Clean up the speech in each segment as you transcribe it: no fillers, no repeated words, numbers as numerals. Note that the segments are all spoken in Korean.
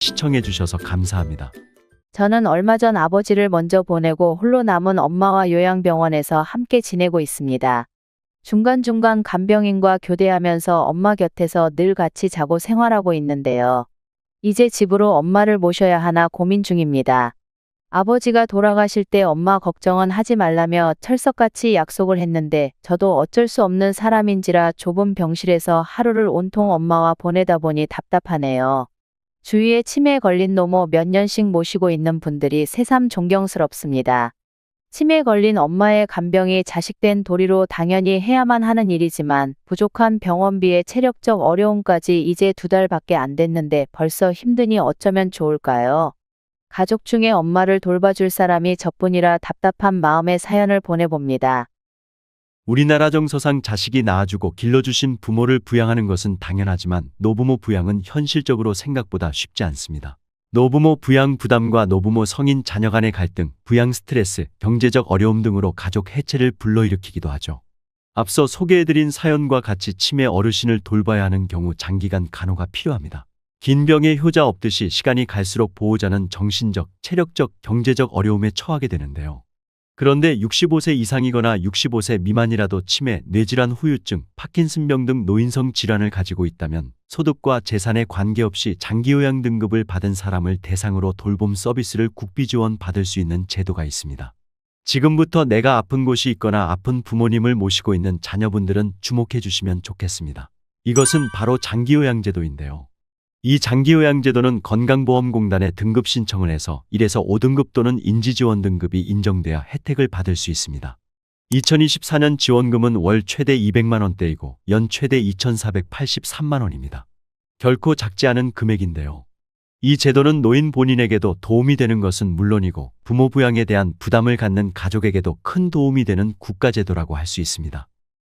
시청해주셔서 감사합니다. 저는 얼마 전 아버지를 먼저 보내고 홀로 남은 엄마와 요양병원에서 함께 지내고 있습니다. 중간중간 간병인과 교대하면서 엄마 곁에서 늘 같이 자고 생활하고 있는데요. 이제 집으로 엄마를 모셔야 하나 고민 중입니다. 아버지가 돌아가실 때 엄마 걱정은 하지 말라며 철석같이 약속을 했는데 저도 어쩔 수 없는 사람인지라 좁은 병실에서 하루를 온통 엄마와 보내다 보니 답답하네요. 주위에 치매에 걸린 노모 몇 년씩 모시고 있는 분들이 새삼 존경스럽습니다. 치매에 걸린 엄마의 간병이 자식된 도리로 당연히 해야만 하는 일이지만 부족한 병원비에 체력적 어려움까지 이제 2달밖에 안 됐는데 벌써 힘드니 어쩌면 좋을까요? 가족 중에 엄마를 돌봐줄 사람이 저뿐이라 답답한 마음에 사연을 보내봅니다. 우리나라 정서상 자식이 낳아주고 길러주신 부모를 부양하는 것은 당연하지만 노부모 부양은 현실적으로 생각보다 쉽지 않습니다. 노부모 부양 부담과 노부모 성인 자녀 간의 갈등, 부양 스트레스, 경제적 어려움 등으로 가족 해체를 불러일으키기도 하죠. 앞서 소개해드린 사연과 같이 치매 어르신을 돌봐야 하는 경우 장기간 간호가 필요합니다. 긴 병에 효자 없듯이 시간이 갈수록 보호자는 정신적, 체력적, 경제적 어려움에 처하게 되는데요. 그런데 65세 이상이거나 65세 미만이라도 치매, 뇌질환 후유증, 파킨슨병 등 노인성 질환을 가지고 있다면 소득과 재산에 관계없이 장기요양 등급을 받은 사람을 대상으로 돌봄 서비스를 국비 지원 받을 수 있는 제도가 있습니다. 지금부터 내가 아픈 곳이 있거나 아픈 부모님을 모시고 있는 자녀분들은 주목해 주시면 좋겠습니다. 이것은 바로 장기요양제도인데요. 이 장기요양제도는 건강보험공단에 등급 신청을 해서 1에서 5등급 또는 인지지원 등급이 인정돼야 혜택을 받을 수 있습니다. 2024년 지원금은 월 최대 200만 원대이고 연 최대 2,483만 원입니다. 결코 작지 않은 금액인데요. 이 제도는 노인 본인에게도 도움이 되는 것은 물론이고 부모 부양에 대한 부담을 갖는 가족에게도 큰 도움이 되는 국가제도라고 할 수 있습니다.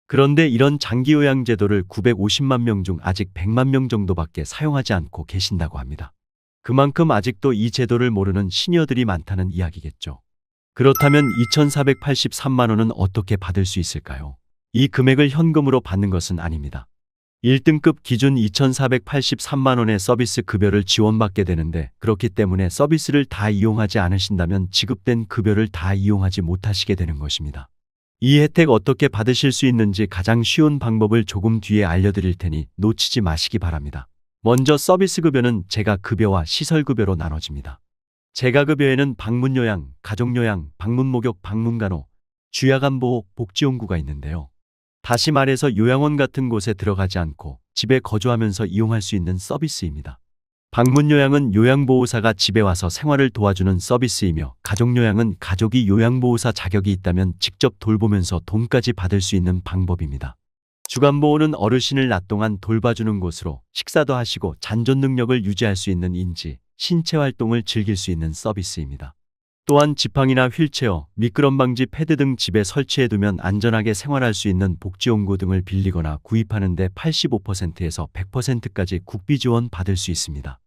그런데 이런 장기요양제도를 950만 명 중 아직 100만 명 정도밖에 사용하지 않고 계신다고 합니다. 그만큼 아직도 이 제도를 모르는 시니어들이 많다는 이야기겠죠. 그렇다면 2,483만 원은 어떻게 받을 수 있을까요? 이 금액을 현금으로 받는 것은 아닙니다. 1등급 기준 2,483만 원의 서비스 급여를 지원받게 되는데 그렇기 때문에 서비스를 다 이용하지 않으신다면 지급된 급여를 다 이용하지 못하시게 되는 것입니다. 이 혜택 어떻게 받으실 수 있는지 가장 쉬운 방법을 조금 뒤에 알려드릴 테니 놓치지 마시기 바랍니다. 먼저 서비스 급여는 재가급여와 시설급여로 나눠집니다. 재가급여에는 방문요양, 가족요양, 방문목욕, 방문간호, 주야간보호, 복지용구가 있는데요. 다시 말해서 요양원 같은 곳에 들어가지 않고 집에 거주하면서 이용할 수 있는 서비스입니다. 방문요양은 요양보호사가 집에 와서 생활을 도와주는 서비스이며 가족요양은 가족이 요양보호사 자격이 있다면 직접 돌보면서 돈까지 받을 수 있는 방법입니다. 주간보호는 어르신을 낮 동안 돌봐주는 곳으로 식사도 하시고 잔존 능력을 유지할 수 있는 인지, 신체 활동을 즐길 수 있는 서비스입니다. 또한 지팡이나 휠체어, 미끄럼 방지 패드 등 집에 설치해두면 안전하게 생활할 수 있는 복지용구 등을 빌리거나 구입하는 데 85%에서 100%까지 국비 지원 받을 수 있습니다.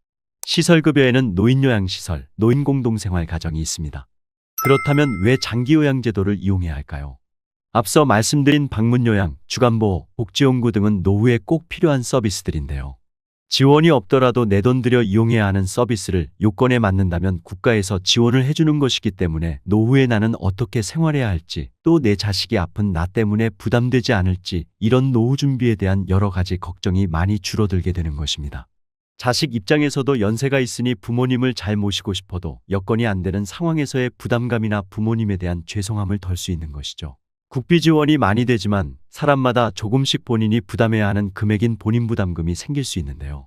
시설급여에는 노인요양시설, 노인공동생활가정이 있습니다. 그렇다면 왜 장기요양제도를 이용해야 할까요? 앞서 말씀드린 방문요양, 주간보호, 복지용구 등은 노후에 꼭 필요한 서비스들인데요. 지원이 없더라도 내 돈 들여 이용해야 하는 서비스를 요건에 맞는다면 국가에서 지원을 해주는 것이기 때문에 노후에 나는 어떻게 생활해야 할지 또 내 자식이 아픈 나 때문에 부담되지 않을지 이런 노후 준비에 대한 여러 가지 걱정이 많이 줄어들게 되는 것입니다. 자식 입장에서도 연세가 있으니 부모님을 잘 모시고 싶어도 여건이 안 되는 상황에서의 부담감이나 부모님에 대한 죄송함을 덜 수 있는 것이죠. 국비 지원이 많이 되지만 사람마다 조금씩 본인이 부담해야 하는 금액인 본인 부담금이 생길 수 있는데요.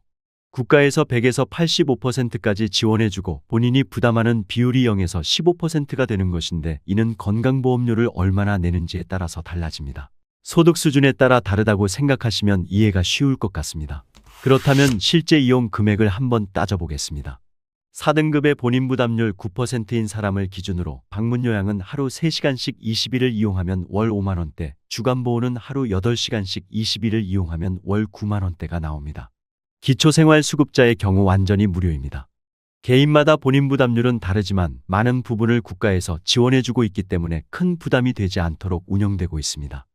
국가에서 100에서 85%까지 지원해주고 본인이 부담하는 비율이 0에서 15%가 되는 것인데 이는 건강보험료를 얼마나 내는지에 따라서 달라집니다. 소득 수준에 따라 다르다고 생각하시면 이해가 쉬울 것 같습니다. 그렇다면 실제 이용 금액을 한번 따져보겠습니다. 4등급의 본인 부담률 9%인 사람을 기준으로 방문요양은 하루 3시간씩 20일을 이용하면 월 5만 원대, 주간보호는 하루 8시간씩 20일을 이용하면 월 9만 원대가 나옵니다. 기초생활수급자의 경우 완전히 무료입니다. 개인마다 본인 부담률은 다르지만 많은 부분을 국가에서 지원해주고 있기 때문에 큰 부담이 되지 않도록 운영되고 있습니다.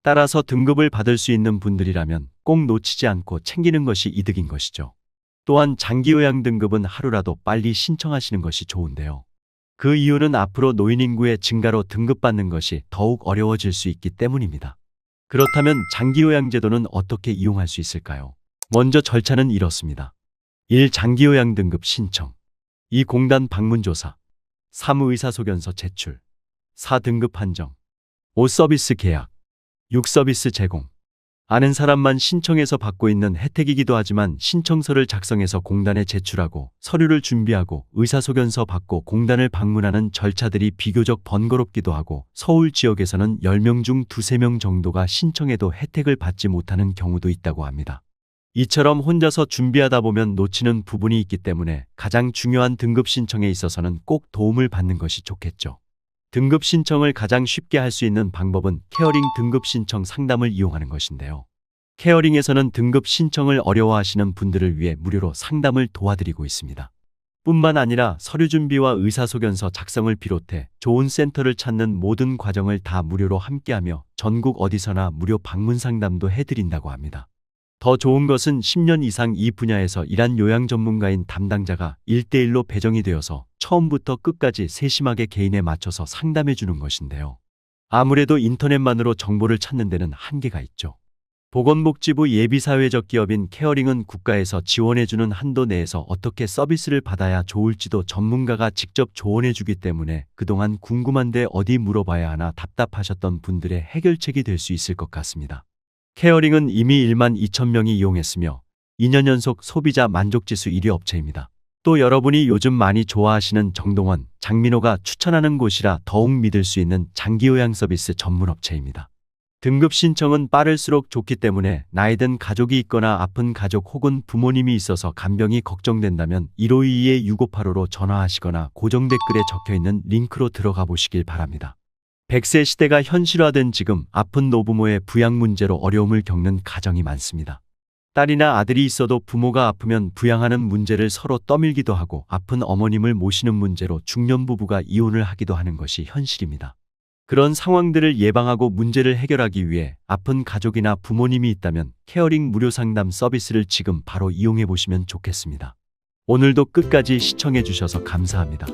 따라서 등급을 받을 수 있는 분들이라면 꼭 놓치지 않고 챙기는 것이 이득인 것이죠. 또한 장기요양 등급은 하루라도 빨리 신청하시는 것이 좋은데요. 그 이유는 앞으로 노인 인구의 증가로 등급받는 것이 더욱 어려워질 수 있기 때문입니다. 그렇다면 장기요양제도는 어떻게 이용할 수 있을까요? 먼저 절차는 이렇습니다. 1. 장기요양 등급 신청. 2. 공단 방문조사. 3. 의사소견서 제출. 4. 등급 판정. 5. 서비스 계약. 6. 서비스 제공. 아는 사람만 신청해서 받고 있는 혜택이기도 하지만 신청서를 작성해서 공단에 제출하고 서류를 준비하고 의사소견서 받고 공단을 방문하는 절차들이 비교적 번거롭기도 하고 서울 지역에서는 10명 중 2~3명 정도가 신청해도 혜택을 받지 못하는 경우도 있다고 합니다. 이처럼 혼자서 준비하다 보면 놓치는 부분이 있기 때문에 가장 중요한 등급 신청에 있어서는 꼭 도움을 받는 것이 좋겠죠. 등급 신청을 가장 쉽게 할 수 있는 방법은 케어링 등급 신청 상담을 이용하는 것인데요. 케어링에서는 등급 신청을 어려워하시는 분들을 위해 무료로 상담을 도와드리고 있습니다. 뿐만 아니라 서류 준비와 의사소견서 작성을 비롯해 좋은 센터를 찾는 모든 과정을 다 무료로 함께하며 전국 어디서나 무료 방문 상담도 해드린다고 합니다. 더 좋은 것은 10년 이상 이 분야에서 일한 요양 전문가인 담당자가 1대1로 배정이 되어서 처음부터 끝까지 세심하게 개인에 맞춰서 상담해 주는 것인데요. 아무래도 인터넷만으로 정보를 찾는 데는 한계가 있죠. 보건복지부 예비사회적 기업인 케어링은 국가에서 지원해주는 한도 내에서 어떻게 서비스를 받아야 좋을지도 전문가가 직접 조언해 주기 때문에 그동안 궁금한데 어디 물어봐야 하나 답답하셨던 분들의 해결책이 될 수 있을 것 같습니다. 케어링은 이미 12,000명이 이용했으며 2년 연속 소비자 만족지수 1위 업체입니다. 또 여러분이 요즘 많이 좋아하시는 정동원, 장민호가 추천하는 곳이라 더욱 믿을 수 있는 장기요양 서비스 전문 업체입니다. 등급 신청은 빠를수록 좋기 때문에 나이 든 가족이 있거나 아픈 가족 혹은 부모님이 있어서 간병이 걱정된다면 1522-6585로 전화하시거나 고정 댓글에 적혀있는 링크로 들어가 보시길 바랍니다. 100세 시대가 현실화된 지금 아픈 노부모의 부양 문제로 어려움을 겪는 가정이 많습니다. 딸이나 아들이 있어도 부모가 아프면 부양하는 문제를 서로 떠밀기도 하고 아픈 어머님을 모시는 문제로 중년 부부가 이혼을 하기도 하는 것이 현실입니다. 그런 상황들을 예방하고 문제를 해결하기 위해 아픈 가족이나 부모님이 있다면 케어링 무료 상담 서비스를 지금 바로 이용해 보시면 좋겠습니다. 오늘도 끝까지 시청해 주셔서 감사합니다.